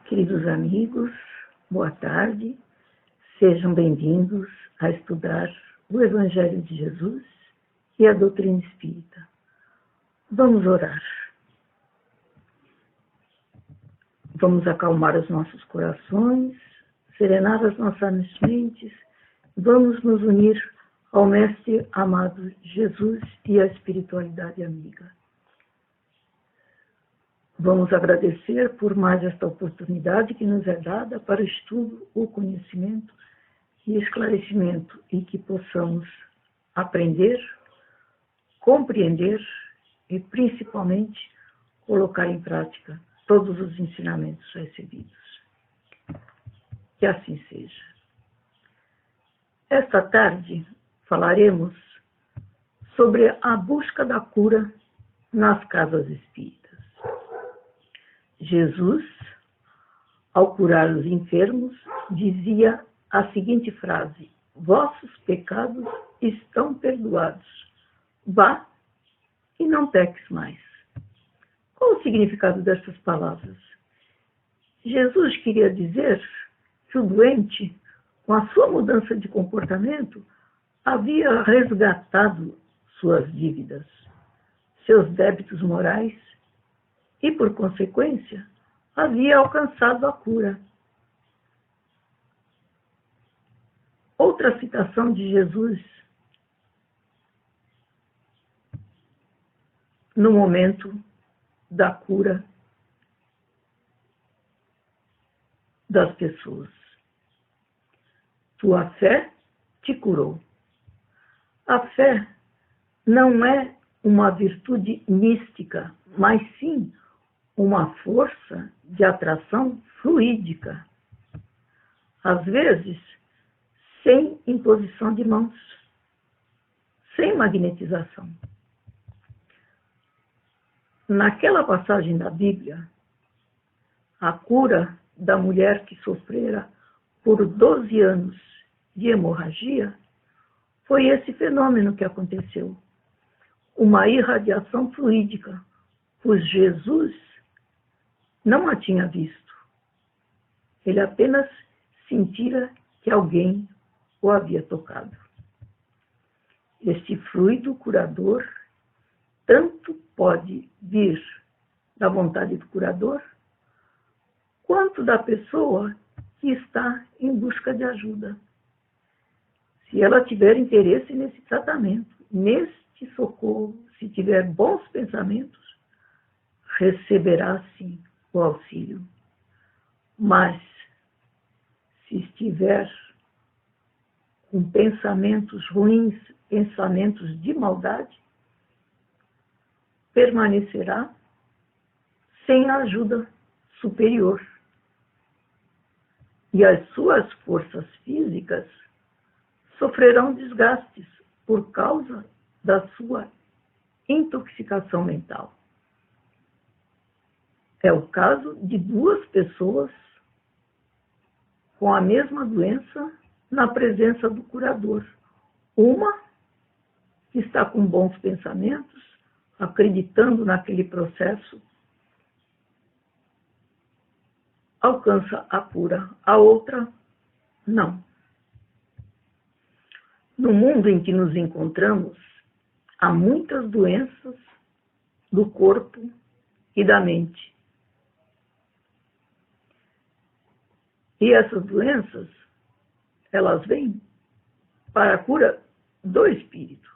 Queridos amigos, boa tarde. Sejam bem-vindos a estudar o Evangelho de Jesus e a doutrina espírita. Vamos orar. Vamos acalmar os nossos corações, serenar as nossas mentes. Vamos nos unir ao Mestre amado Jesus e à espiritualidade amiga. Vamos agradecer por mais esta oportunidade que nos é dada para o estudo, o conhecimento e esclarecimento, e que possamos aprender, compreender e, principalmente, colocar em prática todos os ensinamentos recebidos. Que assim seja. Esta tarde falaremos sobre a busca da cura nas casas espíritas. Jesus, ao curar os enfermos, dizia a seguinte frase: vossos pecados estão perdoados. Vá e não peques mais. Qual o significado dessas palavras? Jesus queria dizer que o doente, com a sua mudança de comportamento, havia resgatado suas dívidas, seus débitos morais e, por consequência, havia alcançado a cura. Outra citação de Jesus, no momento da cura das pessoas. Tua fé te curou. A fé não é uma virtude mística, mas sim uma força de atração fluídica. Às vezes, sem imposição de mãos, sem magnetização. Naquela passagem da Bíblia, a cura da mulher que sofrera por 12 anos de hemorragia, foi esse fenômeno que aconteceu. Uma irradiação fluídica, pois Jesus não a tinha visto. Ele apenas sentira que alguém o havia tocado. Este fluido curador tanto pode vir da vontade do curador, quanto da pessoa que está em busca de ajuda. Se ela tiver interesse nesse tratamento, neste socorro, se tiver bons pensamentos, receberá sim o auxílio. Mas, se estiver com pensamentos ruins, pensamentos de maldade, permanecerá sem a ajuda superior. E as suas forças físicas sofrerão desgastes por causa da sua intoxicação mental. É o caso de duas pessoas com a mesma doença na presença do curador. Uma que está com bons pensamentos, acreditando naquele processo, alcança a cura. A outra, não. No mundo em que nos encontramos, há muitas doenças do corpo e da mente. E essas doenças, elas vêm para a cura do espírito.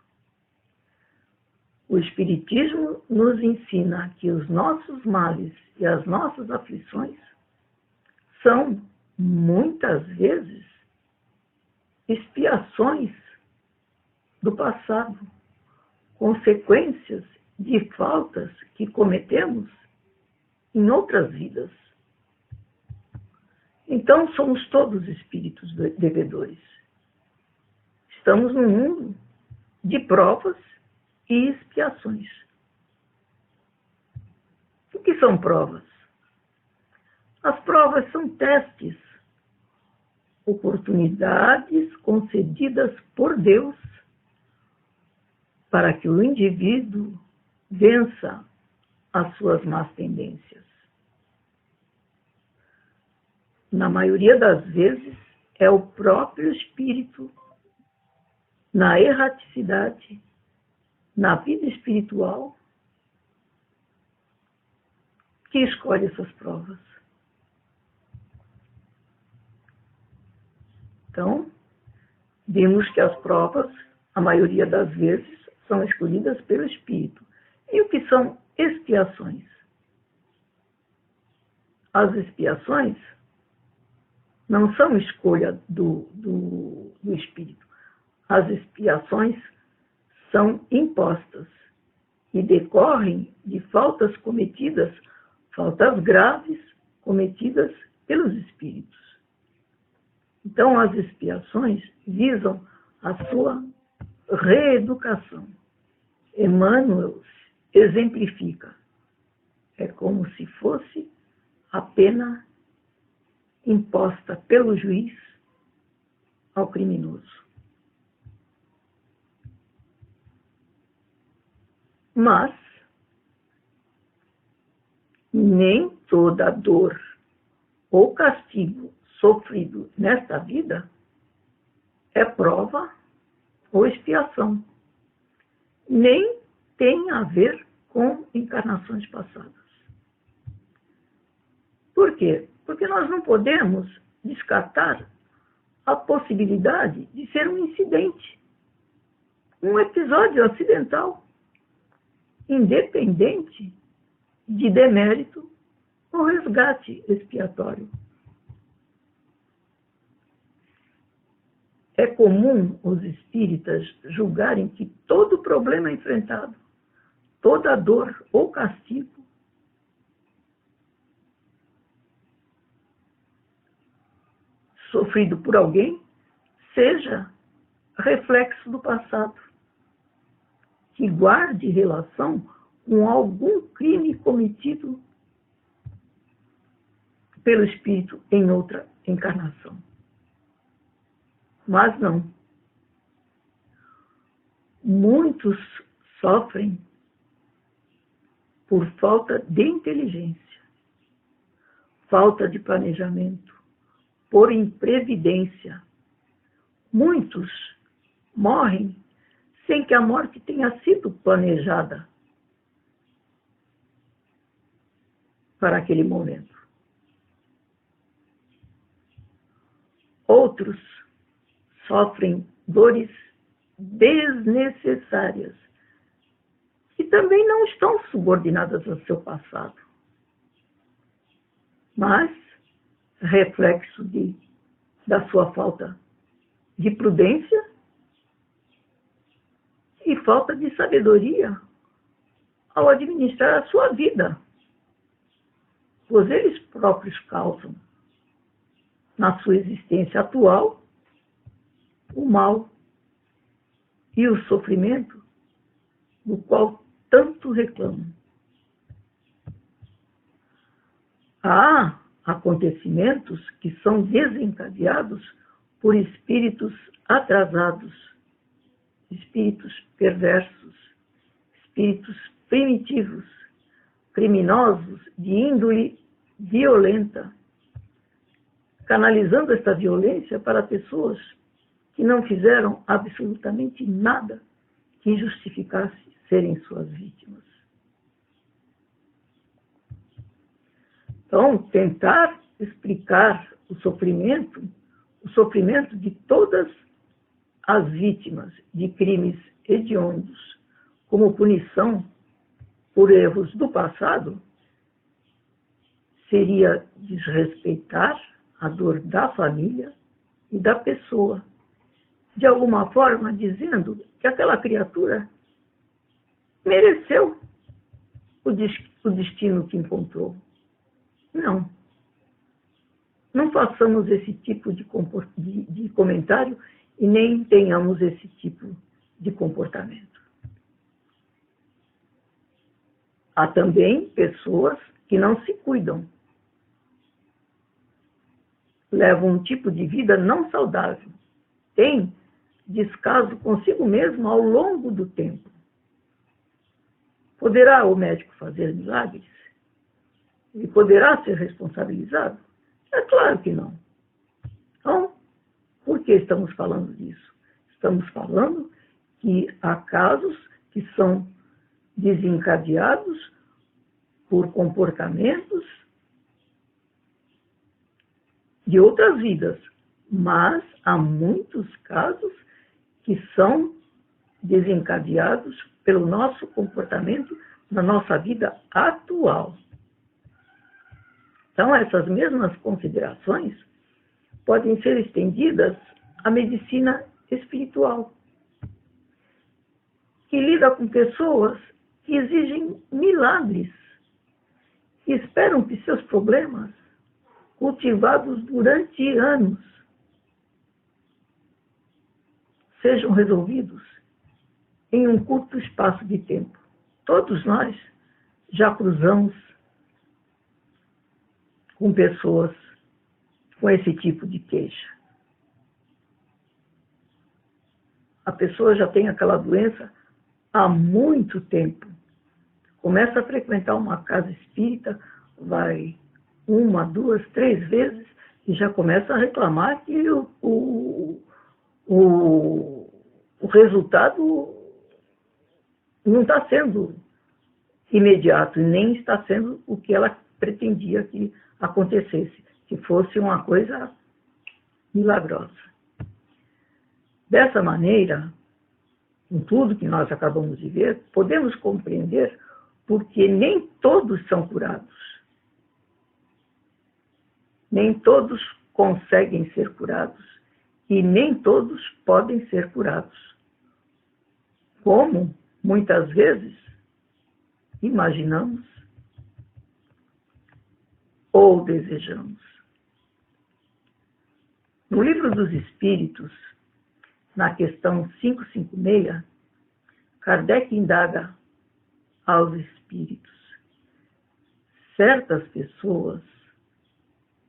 O Espiritismo nos ensina que os nossos males e as nossas aflições são, muitas vezes, expiações do passado, consequências de faltas que cometemos em outras vidas. Então, somos todos espíritos devedores. Estamos num mundo de provas e expiações. O que são provas? As provas são testes, oportunidades concedidas por Deus para que o indivíduo vença as suas más tendências. na maioria das vezes, é o próprio espírito, na erraticidade, na vida espiritual, que escolhe essas provas. Então, vimos que as provas, a maioria das vezes, são escolhidas pelo espírito. E o que são expiações? As expiações não são escolha do espírito. As expiações são impostas e decorrem de faltas cometidas, faltas graves cometidas pelos espíritos. Então, as expiações visam a sua reeducação. Emmanuel exemplifica. É como se fosse a pena imposta pelo juiz ao criminoso. Mas nem toda dor ou castigo sofrido nesta vida é prova ou expiação. Nem tem a ver com encarnações passadas. Por quê? Porque nós não podemos descartar a possibilidade de ser um incidente, um episódio acidental, independente de demérito ou resgate expiatório. É comum os espíritas julgarem que todo problema enfrentado, toda dor ou castigo, sofrido por alguém, seja reflexo do passado, que guarde relação com algum crime cometido pelo espírito em outra encarnação. Mas não. Muitos sofrem por falta de inteligência, falta de planejamento, por imprevidência. Muitos morrem sem que a morte tenha sido planejada para aquele momento. Outros sofrem dores desnecessárias que também não estão subordinadas ao seu passado, mas reflexo da sua falta de prudência e falta de sabedoria ao administrar a sua vida, pois eles próprios causam na sua existência atual o mal e o sofrimento do qual tanto reclamam. Há acontecimentos que são desencadeados por espíritos atrasados, espíritos perversos, espíritos primitivos, criminosos de índole violenta, canalizando esta violência para pessoas que não fizeram absolutamente nada que justificasse serem suas vítimas. Então, tentar explicar o sofrimento de todas as vítimas de crimes hediondos como punição por erros do passado seria desrespeitar a dor da família e da pessoa, de alguma forma dizendo que aquela criatura mereceu o destino que encontrou. Não. Não façamos esse tipo de comentário e nem tenhamos esse tipo de comportamento. Há também pessoas que não se cuidam, levam um tipo de vida não saudável, têm descaso consigo mesmo ao longo do tempo. Poderá o médico fazer milagres? Ele poderá ser responsabilizado? É claro que não. Então, por que estamos falando disso? Estamos falando que há casos que são desencadeados por comportamentos de outras vidas, mas há muitos casos que são desencadeados pelo nosso comportamento na nossa vida atual. Então, essas mesmas considerações podem ser estendidas à medicina espiritual, que lida com pessoas que exigem milagres, que esperam que seus problemas, cultivados durante anos, sejam resolvidos em um curto espaço de tempo. Todos nós já cruzamos com pessoas com esse tipo de queixa. A pessoa já tem aquela doença há muito tempo. Começa a frequentar uma casa espírita, vai 1, 2, 3 vezes e já começa a reclamar que o resultado não está sendo imediato, nem está sendo o que ela pretendia que acontecesse, que fosse uma coisa milagrosa. Dessa maneira, com tudo que nós acabamos de ver, podemos compreender porque nem todos são curados. Nem todos conseguem ser curados e nem todos podem ser curados. Como, muitas vezes, imaginamos ou desejamos. No Livro dos Espíritos, na questão 556, Kardec indaga aos espíritos: certas pessoas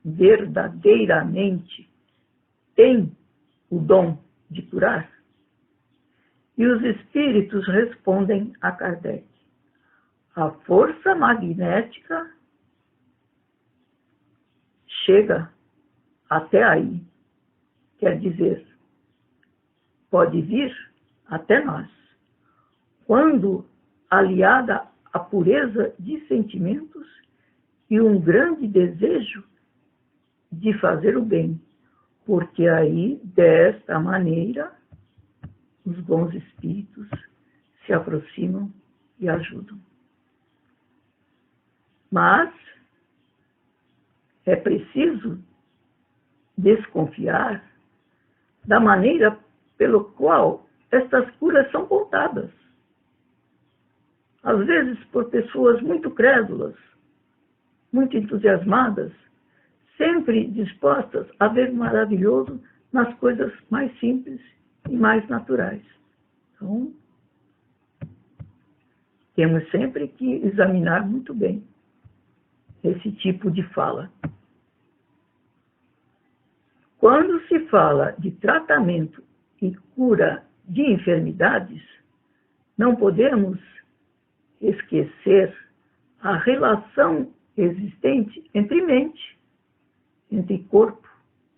verdadeiramente têm o dom de curar? E os espíritos respondem a Kardec: a força magnética chega até aí. Quer dizer, pode vir até nós, quando aliada à pureza de sentimentos e um grande desejo de fazer o bem, porque aí, desta maneira, os bons espíritos se aproximam e ajudam. Mas é preciso desconfiar da maneira pelo qual estas curas são contadas. Às vezes por pessoas muito crédulas, muito entusiasmadas, sempre dispostas a ver o maravilhoso nas coisas mais simples e mais naturais. Então, temos sempre que examinar muito bem esse tipo de fala. Quando se fala de tratamento e cura de enfermidades, não podemos esquecer a relação existente entre mente, entre corpo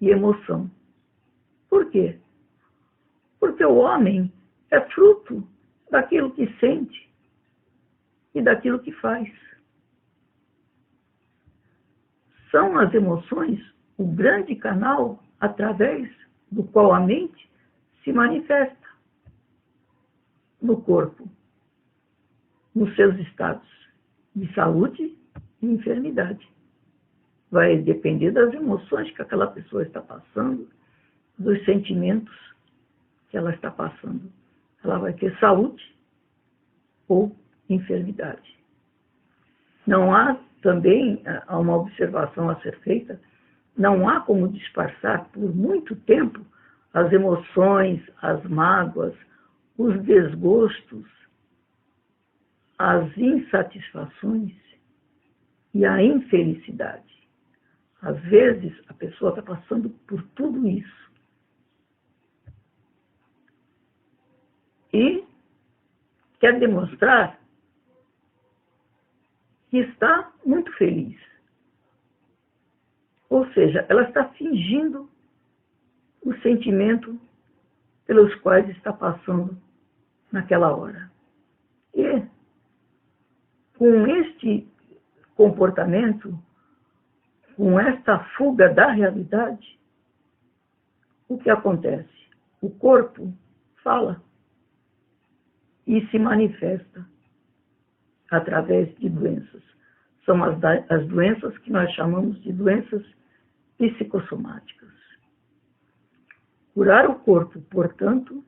e emoção. Por quê? Porque o homem é fruto daquilo que sente e daquilo que faz. São as emoções o grande canal através do qual a mente se manifesta no corpo, nos seus estados de saúde e enfermidade. Vai depender das emoções que aquela pessoa está passando, dos sentimentos que ela está passando. Ela vai ter saúde ou enfermidade. Não há também uma observação a ser feita, não há como disfarçar por muito tempo as emoções, as mágoas, os desgostos, as insatisfações e a infelicidade. Às vezes, a pessoa está passando por tudo isso. E quer demonstrar que está muito feliz. Ou seja, ela está fingindo o sentimento pelos quais está passando naquela hora. E com este comportamento, com esta fuga da realidade, o que acontece? O corpo fala e se manifesta através de doenças. São as doenças que nós chamamos de doenças psicossomáticas. Curar o corpo, portanto,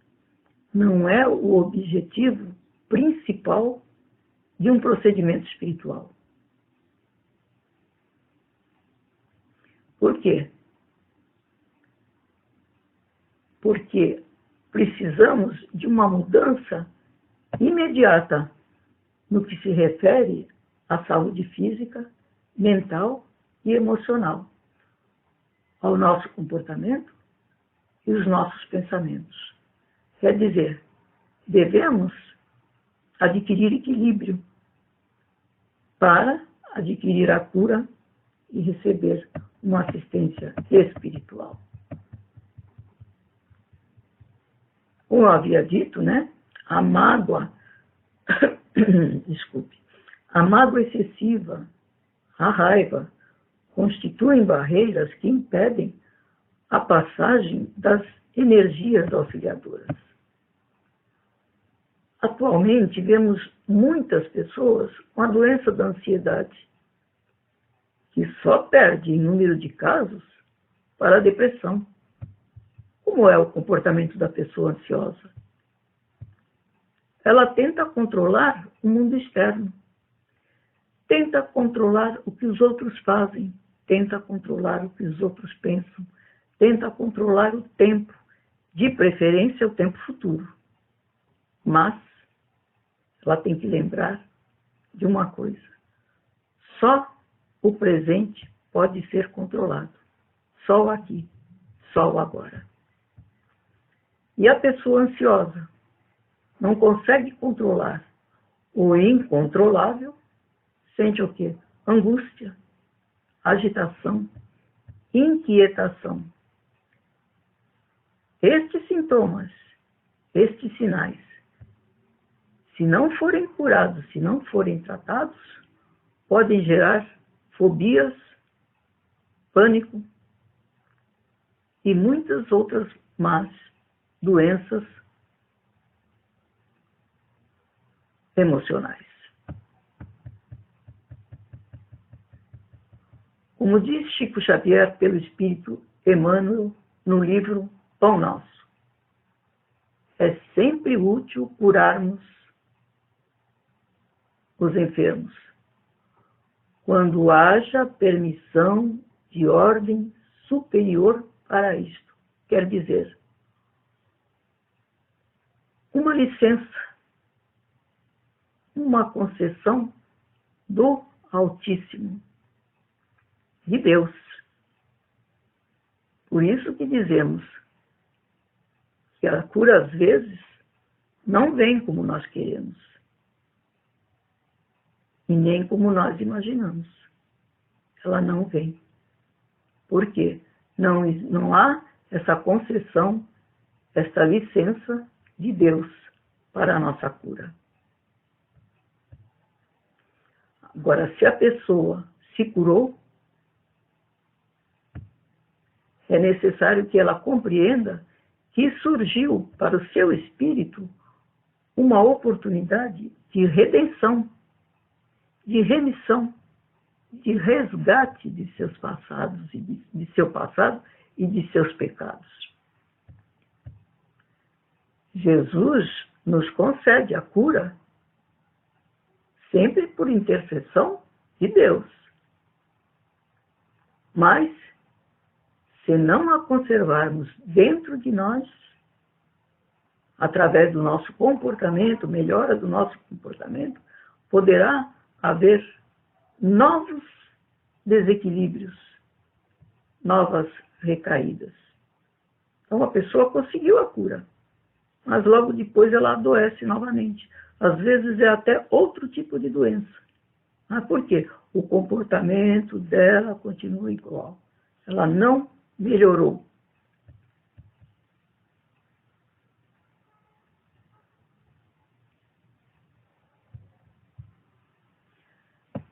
não é o objetivo principal de um procedimento espiritual. Por quê? Porque precisamos de uma mudança imediata no que se refere à saúde física, mental e emocional, ao nosso comportamento e os nossos pensamentos. Quer dizer, devemos adquirir equilíbrio para adquirir a cura e receber uma assistência espiritual. Como eu havia dito, né? A mágoa, a mágoa excessiva, a raiva, constituem barreiras que impedem a passagem das energias auxiliadoras. Atualmente, vemos muitas pessoas com a doença da ansiedade, que só perde em número de casos para a depressão. Como é o comportamento da pessoa ansiosa? Ela tenta controlar o mundo externo, tenta controlar o que os outros fazem, tenta controlar o que os outros pensam, tenta controlar o tempo, de preferência o tempo futuro. Mas ela tem que lembrar de uma coisa: só o presente pode ser controlado, só o aqui, só o agora. E a pessoa ansiosa não consegue controlar o incontrolável, sente o quê? Angústia, agitação, inquietação. Estes sintomas, estes sinais, se não forem curados, se não forem tratados, podem gerar fobias, pânico e muitas outras más doenças emocionais. Como diz Chico Xavier pelo Espírito Emmanuel no livro Pão Nosso, é sempre útil curarmos os enfermos, quando haja permissão de ordem superior para isto. Quer dizer, uma licença, uma concessão do Altíssimo, de Deus. Por isso que dizemos que a cura, às vezes, não vem como nós queremos e nem como nós imaginamos. Ela não vem. Por quê? Não há essa concessão, essa licença de Deus para a nossa cura. Agora, se a pessoa se curou, é necessário que ela compreenda que surgiu para o seu espírito uma oportunidade de redenção, de remissão, de resgate de seus passados, de seu passado e de seus pecados. Jesus nos concede a cura sempre por intercessão de Deus. Mas, se não a conservarmos dentro de nós, através do nosso comportamento, melhora do nosso comportamento, poderá haver novos desequilíbrios, novas recaídas. Então, a pessoa conseguiu a cura, mas logo depois ela adoece novamente. Às vezes é até outro tipo de doença. Mas por quê? O comportamento dela continua igual. ela não melhorou.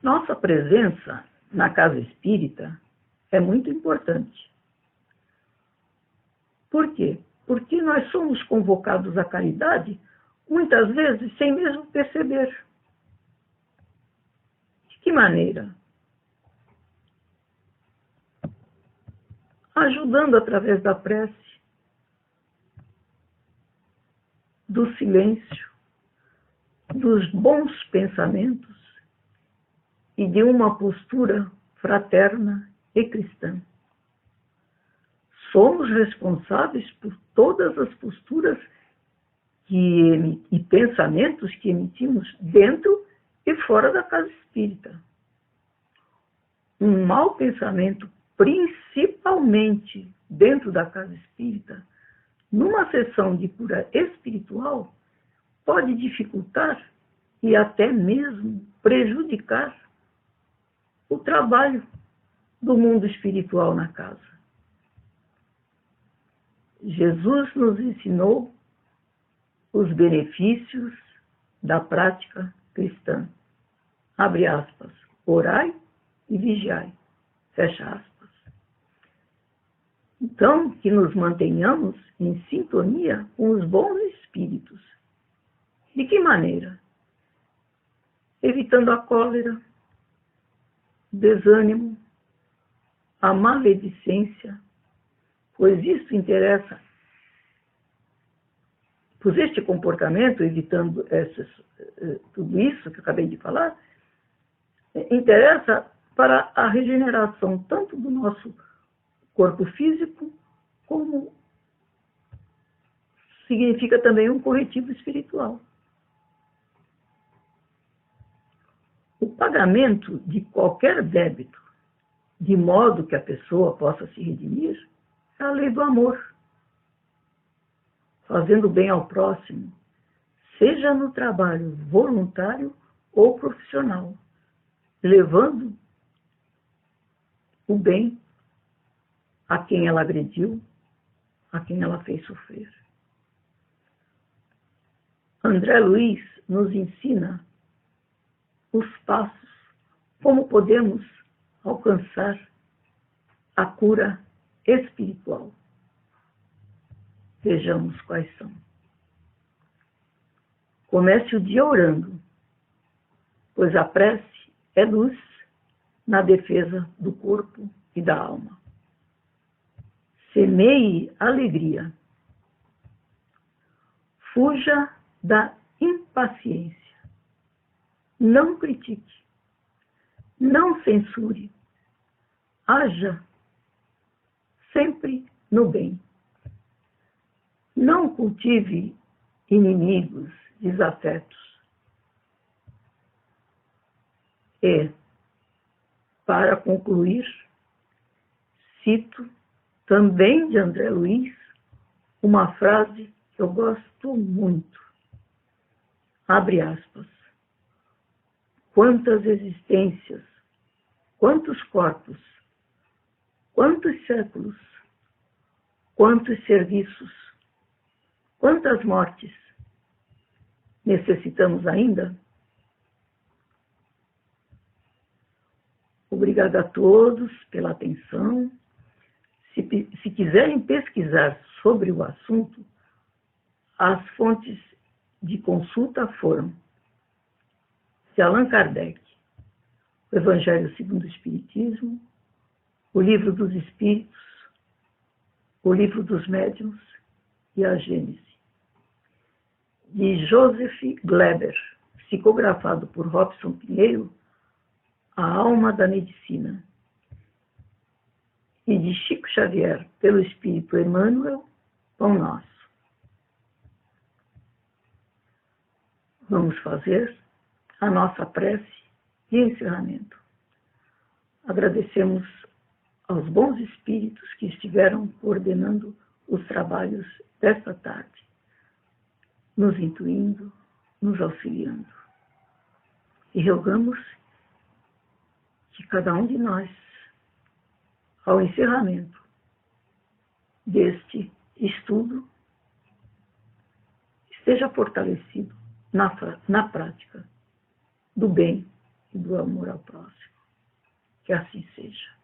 Nossa presença na casa espírita é muito importante. Por quê? Porque nós somos convocados à caridade, muitas vezes sem mesmo perceber. De que maneira? Ajudando através da prece, do silêncio, dos bons pensamentos e de uma postura fraterna e cristã. Somos responsáveis por todas as posturas e pensamentos que emitimos dentro e fora da casa espírita. Um mau pensamento, principalmente dentro da casa espírita, numa sessão de cura espiritual, pode dificultar e até mesmo prejudicar o trabalho do mundo espiritual na casa. Jesus nos ensinou os benefícios da prática cristã. Abre aspas, orai e vigiai. Fecha aspas. Então, que nos mantenhamos em sintonia com os bons espíritos. De que maneira? Evitando a cólera, o desânimo, a maledicência, pois isso interessa. Pois este comportamento, evitando tudo isso que eu acabei de falar, interessa para a regeneração tanto do nosso corpo físico, como significa também um corretivo espiritual. O pagamento de qualquer débito, de modo que a pessoa possa se redimir, é a lei do amor. Fazendo bem ao próximo, seja no trabalho voluntário ou profissional, levando o bem a quem ela agrediu, a quem ela fez sofrer. André Luiz nos ensina os passos, como podemos alcançar a cura espiritual. Vejamos quais são. Comece o dia orando, pois a prece é luz na defesa do corpo e da alma. Semeie alegria. Fuja da impaciência. Não critique. Não censure. Haja sempre no bem. Não cultive inimigos, desafetos. E, para concluir, cito também de André Luiz uma frase que eu gosto muito. Abre aspas. Quantas existências, quantos corpos, quantos séculos, quantos serviços, quantas mortes necessitamos ainda? Obrigada a todos pela atenção. Se quiserem pesquisar sobre o assunto, as fontes de consulta foram de Allan Kardec, o Evangelho segundo o Espiritismo, o Livro dos Espíritos, o Livro dos Médiuns e a Gênese. De Joseph Gleber, psicografado por Robson Pinheiro, A Alma da Medicina. E de Chico Xavier, pelo Espírito Emmanuel, Pão Nosso. Vamos fazer a nossa prece de encerramento. Agradecemos aos bons espíritos que estiveram coordenando os trabalhos desta tarde, nos intuindo, nos auxiliando. E rogamos que cada um de nós, ao encerramento deste estudo, esteja fortalecido na prática do bem e do amor ao próximo. Que assim seja.